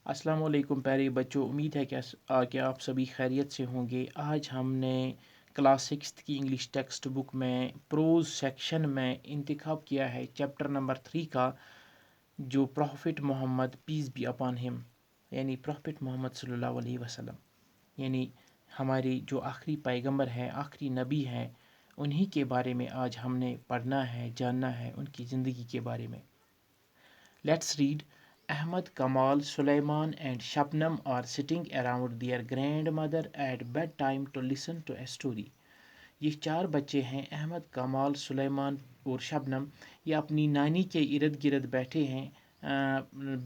अस्सलाम वालेकुम प्यारे बच्चों, उम्मीद है कि आप सभी खैरियत से होंगे। आज हमने क्लास सिक्स्थ की इंग्लिश टेक्स्ट बुक में प्रोज सेक्शन में इंतखाब किया है चैप्टर नंबर 3 का, जो prophet Muhammad peace be upon him, यानी प्रॉफिट मोहम्मद सल्लल्लाहु अलैहि वसल्लम, यानी हमारे जो आखिरी पैगंबर हैं, आखिरी नबी हैं, उन्हीं के बारे में आज हमने पढ़ना है, जानना है उनकी ज़िंदगी के बारे में। Let's read. Ahmad, Kamal, Sulaiman, and Shabnam are sitting around their grandmother at bedtime to listen to a story. ये चार बच्चे हैं, अहमद, कमाल, सुलेमान और शबनम। ये अपनी नानी के इर्द गिर्द बैठे हैं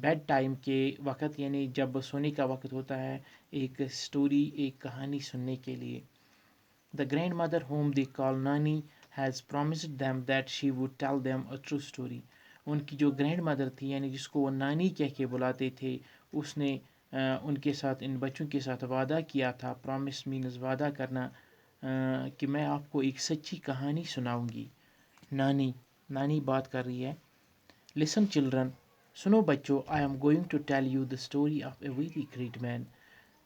बेड टाइम के वक़्त, यानी जब सोने का वक़्त होता है, एक स्टोरी, एक कहानी सुनने के लिए। The grandmother whom they call Nani has promised them that she would tell them a true story. उनकी जो ग्रैंड मदर थी, यानी जिसको वो नानी कह के बुलाते थे, उसने उनके साथ, इन बच्चों के साथ वादा किया था। प्रॉमिस मीन्स वादा करना, कि मैं आपको एक सच्ची कहानी सुनाऊंगी। नानी नानी बात कर रही है। लिसन चिल्ड्रन, सुनो बच्चों, I am going to tell you the story of a very great man.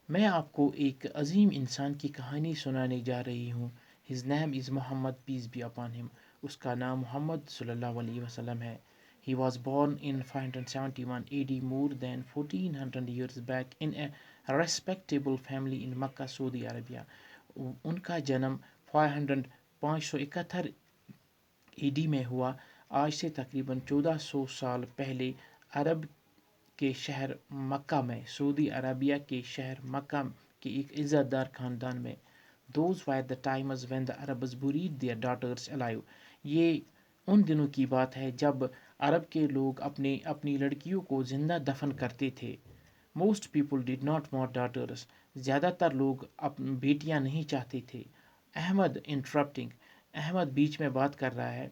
मैं आपको एक अजीम इंसान की कहानी सुनाने जा रही हूँ। His name is Muhammad, peace be upon him. उसका नाम मोहम्मद सल्लल्लाहु अलैहि वसल्लम है। He was born in 571 AD, more than 1400 years back, in a respectable family in Makkah, Saudi Arabia. उनका जन्म 571 AD में हुआ, आज से तकरीबन 1400 साल पहले अरब के शहर मक्का में, सऊदी अरबिया के शहर मक्का के एक इज़्ज़तदार ख़ानदान में। Those were the times when the Arabs buried their daughters alive. ये उन दिनों की बात है जब अरब के लोग अपनी लड़कियों को ज़िंदा दफन करते थे। Most people did not want daughters. ज़्यादातर लोग बेटियां नहीं चाहते थे। अहमद इंटरप्टिंग, अहमद बीच में बात कर रहा है।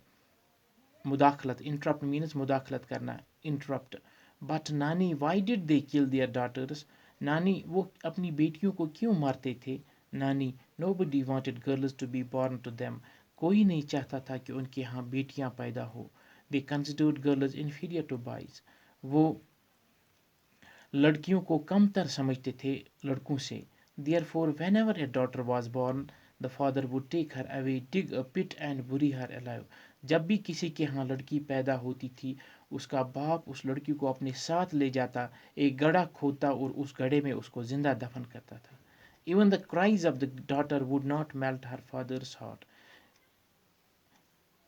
मुदाखलत, इंटरप्ट मीन्स मुदाखलत करना, इंटरप्ट। बट नानी, why did they kill their daughters? नानी, वो अपनी बेटियों को क्यों मारते थे? नानी, nobody wanted girls to be born to them. कोई नहीं चाहता था कि उनके यहाँ बेटियाँ पैदा हो। They considered girls inferior to boys. वो लड़कियों को कमतर समझते थे लड़कों से। Therefore, whenever a daughter was born, the father would take her away, dig a pit and bury her alive. जब भी किसी के यहाँ लड़की पैदा होती थी, उसका बाप उस लड़की को अपने साथ ले जाता, एक गड्ढा खोदता और उस गड्ढे में उसको जिंदा दफन करता था। Even the cries of the daughter would not melt her father's heart.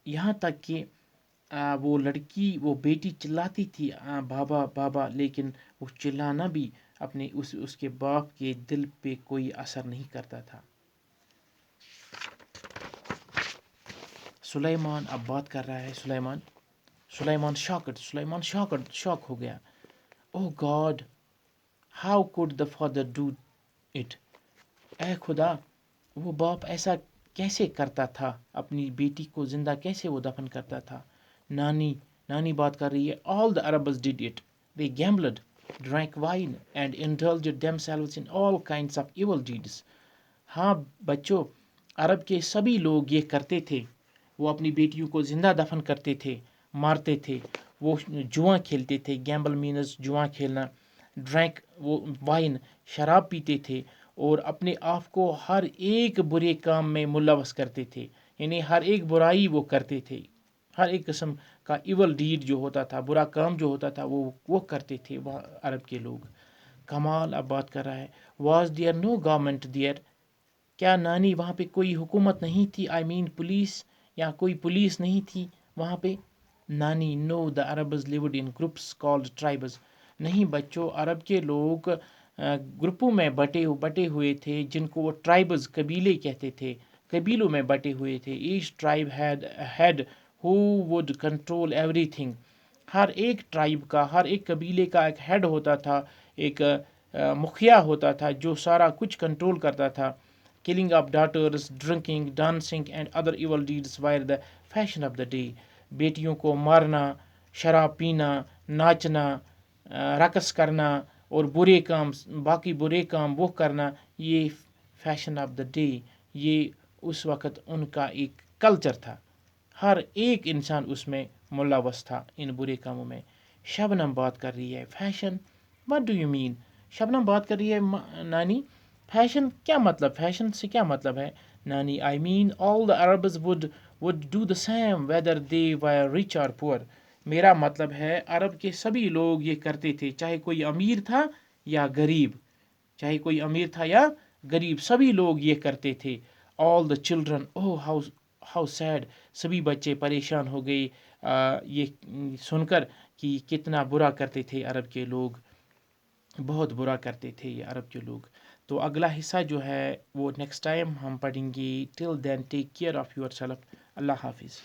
यहाँ तक कि वो बेटी चिल्लाती थी, बाबा बाबा, लेकिन वो चिल्लाना भी अपने उसके बाप के दिल पे कोई असर नहीं करता था। सुलेमान अब बात कर रहा है। सुलेमान शॉक हो गया। Oh God, how could the father do it? ऐ खुदा, वो बाप ऐसा कैसे करता था? अपनी बेटी को जिंदा कैसे वो दफन करता था? नानी बात कर रही है। All the Arabs did it, they gambled, drank wine and indulged themselves in all kinds of evil deeds. हाँ बच्चों, अरब के सभी लोग ये करते थे। वो अपनी बेटियों को जिंदा दफन करते थे, मारते थे, वो जुआ खेलते थे। गैम्बल मीनस जुआ खेलना। ड्रैंक, वो वाइन, शराब पीते थे, और अपने आप को हर एक बुरे काम में मुलव्वस करते थे, यानी हर एक बुराई वो करते थे। हर एक किस्म का इवल डीड जो होता था, बुरा काम जो होता था, वो करते थे वहाँ अरब के लोग। कमाल अब बात कर रहा है। Was there no government there? क्या नानी, वहाँ पे कोई हुकूमत नहीं थी? आई मीन पुलिस, या कोई पुलिस नहीं थी वहाँ पे? नानी, no, the Arabs lived in groups called tribes. नहीं बच्चों, अरब के लोग ग्रुपों में बटे हुए थे, जिनको वो ट्राइब्स, कबीले कहते थे। कबीलों में बटे हुए थे। Each tribe had head who would control everything. हर एक ट्राइब का, हर एक कबीले का एक हेड होता था, एक मुखिया होता था जो सारा कुछ कंट्रोल करता था। Killing of daughters, drinking, dancing and other evil deeds were the fashion of the day. बेटियों को मारना, शराब पीना, नाचना, रक़स करना और बाकी बुरे काम वो करना, ये फैशन ऑफ द डे, ये उस वक़्त उनका एक कल्चर था। हर एक इंसान उसमें मुलव्वस था इन बुरे कामों में। शबनम बात कर रही है। Fashion, what do you mean? Shabnam بات کر رہی ہے نانی فیشن کیا مطلب، فیشن سے کیا مطلب ہے نانی؟ I mean all the Arabs would do the same whether they were rich or poor. میرا مطلب ہے عرب کے سبھی لوگ یہ کرتے تھے، چاہے کوئی امیر تھا یا غریب، چاہے کوئی امیر تھا یا غریب، سبھی لوگ یہ کرتے تھے. All the children, oh how sad, سبھی بچے پریشان ہو گئے یہ سن کر کہ کتنا برا کرتے تھے عرب کے لوگ، بہت برا کرتے تھے یہ عرب کے لوگ. تو اگلا حصہ جو ہے وہ نیکسٹ ٹائم ہم پڑھیں گے. Till then take care of yourself. اللہ حافظ.